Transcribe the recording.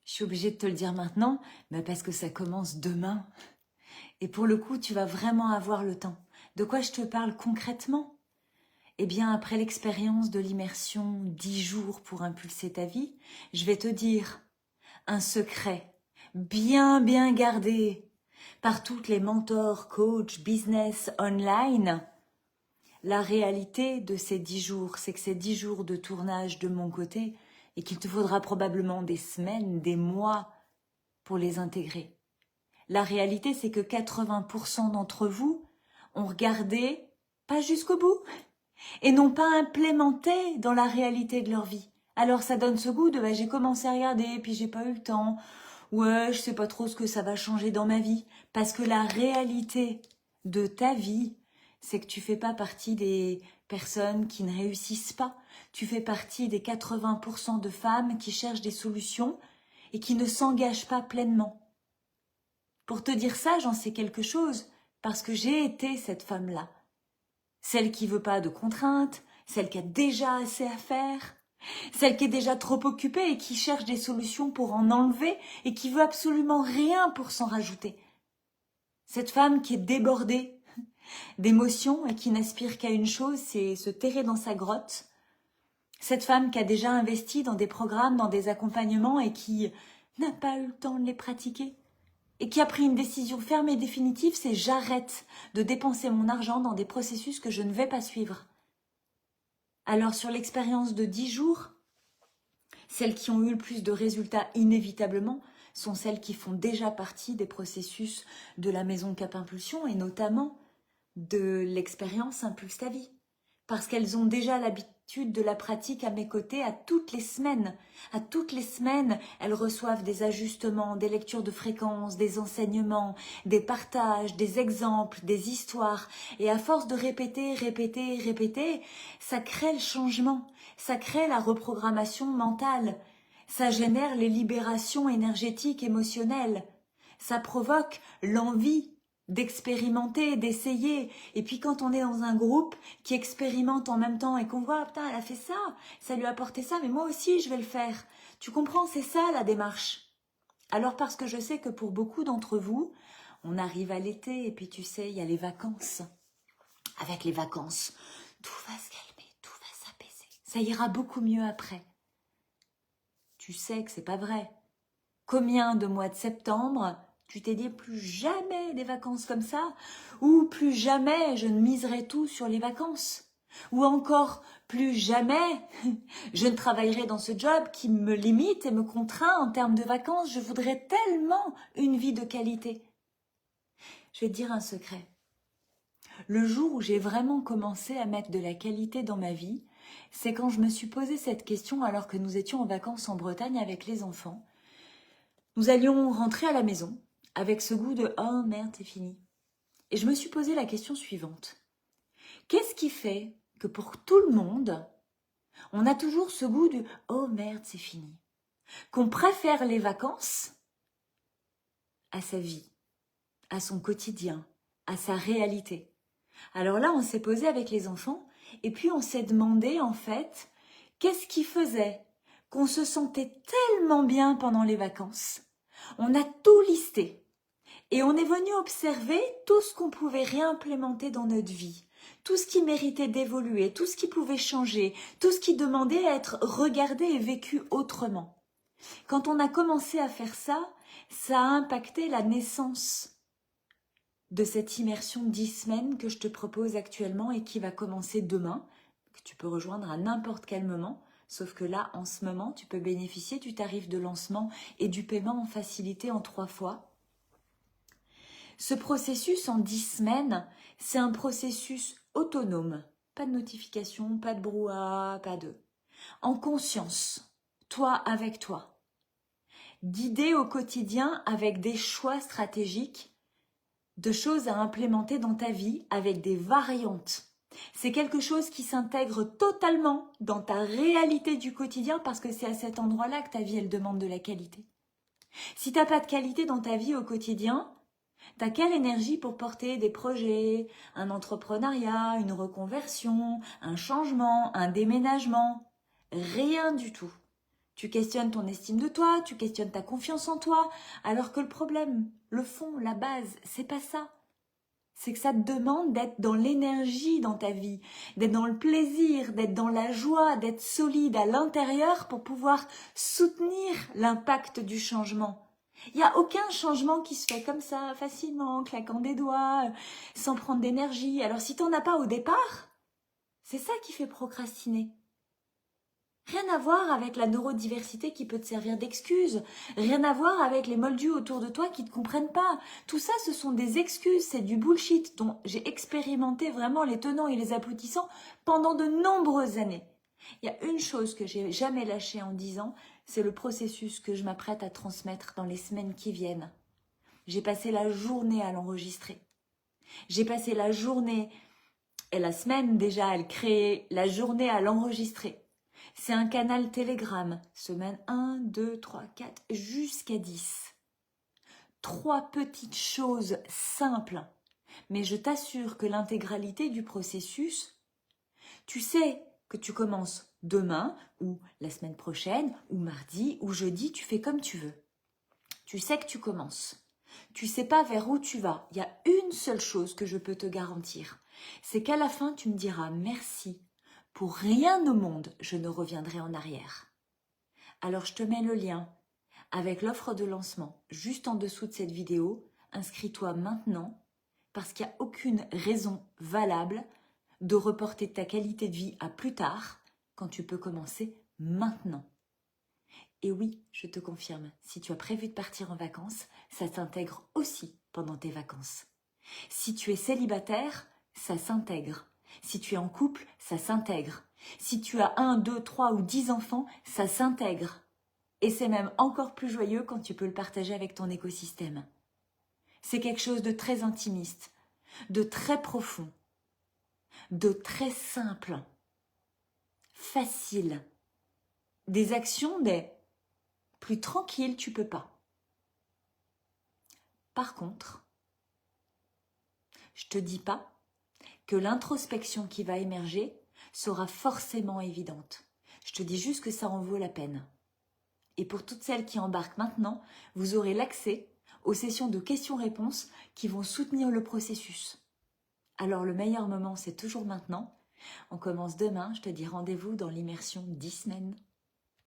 Je suis obligée de te le dire maintenant, mais parce que ça commence demain. Et pour le coup, tu vas vraiment avoir le temps. De quoi je te parle concrètement? Eh bien, après l'expérience de l'immersion 10 jours pour impulser ta vie, je vais te dire un secret bien gardé par toutes les mentors, coachs, business online. La réalité de ces 10 jours, c'est que ces 10 jours de tournage de mon côté et qu'il te faudra probablement des semaines, des mois pour les intégrer. La réalité, c'est que 80% d'entre vous ont regardé pas jusqu'au bout et n'ont pas implémenté dans la réalité de leur vie. Alors ça donne ce goût de j'ai commencé à regarder puis j'ai pas eu le temps. Ouais, je sais pas trop ce que ça va changer dans ma vie. Parce que la réalité de ta vie, c'est que tu fais pas partie des personnes qui ne réussissent pas. Tu fais partie des 80% de femmes qui cherchent des solutions et qui ne s'engagent pas pleinement. Pour te dire ça, j'en sais quelque chose, parce que j'ai été cette femme-là. Celle qui veut pas de contraintes, celle qui a déjà assez à faire, celle qui est déjà trop occupée et qui cherche des solutions pour en enlever et qui veut absolument rien pour s'en rajouter. Cette femme qui est débordée d'émotions et qui n'aspire qu'à une chose, c'est se terrer dans sa grotte. Cette femme qui a déjà investi dans des programmes, dans des accompagnements et qui n'a pas eu le temps de les pratiquer. Et qui a pris une décision ferme et définitive, c'est j'arrête de dépenser mon argent dans des processus que je ne vais pas suivre. Alors sur l'expérience de 10 jours, celles qui ont eu le plus de résultats inévitablement sont celles qui font déjà partie des processus de la maison Cap Impulsion et notamment de l'expérience Impulse ta vie. Parce qu'elles ont déjà l'habitude de la pratique à mes côtés à toutes les semaines. À toutes les semaines, elles reçoivent des ajustements, des lectures de fréquences, des enseignements, des partages, des exemples, des histoires. Et à force de répéter, ça crée le changement, ça crée la reprogrammation mentale, ça génère les libérations énergétiques, émotionnelles, ça provoque l'envie d'expérimenter, d'essayer. Et puis quand on est dans un groupe qui expérimente en même temps et qu'on voit, putain, elle a fait ça, ça lui a apporté ça, mais moi aussi je vais le faire. Tu comprends, c'est ça la démarche. Alors parce que je sais que pour beaucoup d'entre vous, on arrive à l'été et puis tu sais, il y a les vacances. Avec les vacances, tout va se calmer, tout va s'apaiser. Ça ira beaucoup mieux après. Tu sais que c'est pas vrai. Combien de mois de septembre tu t'es dit plus jamais des vacances comme ça, ou plus jamais je ne miserai tout sur les vacances, ou encore plus jamais je ne travaillerai dans ce job qui me limite et me contraint en termes de vacances. Je voudrais tellement une vie de qualité. Je vais te dire un secret. Le jour où j'ai vraiment commencé à mettre de la qualité dans ma vie, c'est quand je me suis posé cette question alors que nous étions en vacances en Bretagne avec les enfants. Nous allions rentrer à la maison avec ce goût de « oh merde, c'est fini ». Et je me suis posé la question suivante. Qu'est-ce qui fait que pour tout le monde, on a toujours ce goût de « oh merde, c'est fini », qu'on préfère les vacances à sa vie, à son quotidien, à sa réalité. Alors là, on s'est posé avec les enfants et puis on s'est demandé en fait, qu'est-ce qui faisait qu'on se sentait tellement bien pendant les vacances? On a tout listé. Et on est venu observer tout ce qu'on pouvait réimplémenter dans notre vie, tout ce qui méritait d'évoluer, tout ce qui pouvait changer, tout ce qui demandait à être regardé et vécu autrement. Quand on a commencé à faire ça, ça a impacté la naissance de cette immersion de 10 semaines que je te propose actuellement et qui va commencer demain, que tu peux rejoindre à n'importe quel moment, sauf que là, en ce moment, tu peux bénéficier du tarif de lancement et du paiement en facilité en 3 fois. Ce processus en 10 semaines, c'est un processus autonome. Pas de notification, pas de brouhaha, pas de... En conscience, toi avec toi. D'idées au quotidien avec des choix stratégiques, de choses à implémenter dans ta vie avec des variantes. C'est quelque chose qui s'intègre totalement dans ta réalité du quotidien parce que c'est à cet endroit-là que ta vie, elle demande de la qualité. Si tu n'as pas de qualité dans ta vie au quotidien, t'as quelle énergie pour porter des projets, un entrepreneuriat, une reconversion, un changement, un déménagement? Rien du tout. Tu questionnes ton estime de toi, tu questionnes ta confiance en toi, alors que le problème, le fond, la base, c'est pas ça. C'est que ça te demande d'être dans l'énergie dans ta vie, d'être dans le plaisir, d'être dans la joie, d'être solide à l'intérieur pour pouvoir soutenir l'impact du changement. Il n'y a aucun changement qui se fait comme ça, facilement, en claquant des doigts, sans prendre d'énergie. Alors si tu n'en as pas au départ, c'est ça qui fait procrastiner. Rien à voir avec la neurodiversité qui peut te servir d'excuse. Rien à voir avec les moldus autour de toi qui ne te comprennent pas. Tout ça, ce sont des excuses, c'est du bullshit dont j'ai expérimenté vraiment les tenants et les aboutissants pendant de nombreuses années. Il y a une chose que j'ai jamais lâchée en 10 ans, c'est le processus que je m'apprête à transmettre dans les semaines qui viennent. J'ai passé la journée à l'enregistrer. J'ai passé la journée et la semaine déjà à le créer, la journée à l'enregistrer. C'est un canal Telegram, semaine 1, 2, 3, 4, jusqu'à 10. 3 petites choses simples, mais je t'assure que l'intégralité du processus, tu sais que tu commences demain, ou la semaine prochaine, ou mardi, ou jeudi, tu fais comme tu veux. Tu sais que tu commences. Tu sais pas vers où tu vas. Il y a une seule chose que je peux te garantir, c'est qu'à la fin, tu me diras merci. Pour rien au monde, je ne reviendrai en arrière. Alors je te mets le lien avec l'offre de lancement juste en dessous de cette vidéo. Inscris-toi maintenant parce qu'il n'y a aucune raison valable de reporter ta qualité de vie à plus tard quand tu peux commencer maintenant. Et oui, je te confirme, si tu as prévu de partir en vacances, ça s'intègre aussi pendant tes vacances. Si tu es célibataire, ça s'intègre. Si tu es en couple, ça s'intègre. Si tu as 1, 2, 3 ou 10 enfants, ça s'intègre. Et c'est même encore plus joyeux quand tu peux le partager avec ton écosystème. C'est quelque chose de très intimiste, de très profond, de très simple, facile. Des actions des plus tranquilles, tu peux pas. Par contre, je te dis pas que l'introspection qui va émerger sera forcément évidente. Je te dis juste que ça en vaut la peine. Et pour toutes celles qui embarquent maintenant, vous aurez l'accès aux sessions de questions-réponses qui vont soutenir le processus. Alors le meilleur moment, c'est toujours maintenant. On commence demain, je te dis rendez-vous dans l'immersion 10 semaines.